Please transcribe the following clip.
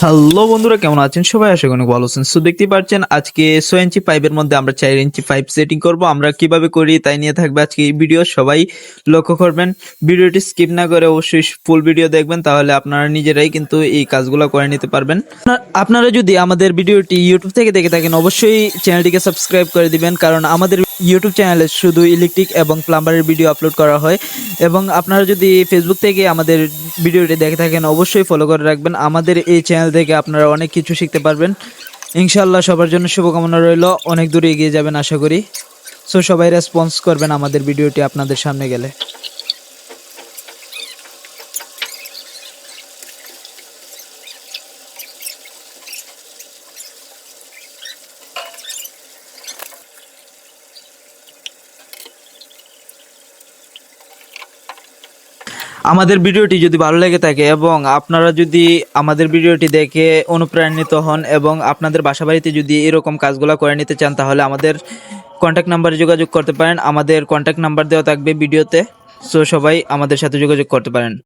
Hello বন্ধুরা, কেমন আছেন সবাই? আশা করি অনেক ভালো আছেন। সো দেখতেই পাচ্ছেন আজকে 6 ইঞ্চি পাইপের মধ্যে আমরা 4 ইঞ্চি পাইপ সেটিং করব। আমরা কিভাবে করি তাই নিয়ে থাকবে আজকে এই ভিডিও। সবাই লক্ষ্য করবেন, ভিডিওটি স্কিপ না করে অবশ্যই ফুল ভিডিও দেখবেন, তাহলে আপনারা নিজেরাই কিন্তু এই কাজগুলো করে নিতে পারবেন। আপনারা যদি আমাদের ভিডিওটি ইউটিউব থেকে দেখে থাকেন অবশ্যই চ্যানেলটিকে সাবস্ক্রাইব করে দিবেন, কারণ আমাদের ইউটিউব চ্যানেলে শুধু ইলেকট্রিক এবং প্লাম্বারের ভিডিও আপলোড করা হয়। এবং আপনারা যদি ফেসবুক থেকে আমাদের ভিডিওটি দেখে থাকেন অবশ্যই ফলো করে রাখবেন। আমাদের এই চ্যানেল থেকে আপনারা অনেক কিছু শিখতে পারবেন। ইনশাআল্লাহ সবার জন্য শুভকামনা রইল, অনেক দূরে এগিয়ে যাবেন আশা করি। সো সবাই রেসপন্স করবেন আমাদের ভিডিওটি আপনাদের সামনে গেলে। আমাদের ভিডিওটি যদি ভালো লেগে থাকে এবং আপনারা যদি আমাদের ভিডিওটি দেখে অনুপ্রাণিত হন এবং আপনাদের বাসাবাড়িতে যদি এরকম কাজগুলো করে নিতে চান, তাহলে আমাদের কন্ট্যাক্ট নাম্বারে যোগাযোগ করতে পারেন। আমাদের কন্ট্যাক্ট নাম্বার দেওয়া থাকবে ভিডিওতে। সো সবাই আমাদের সাথে যোগাযোগ করতে পারেন।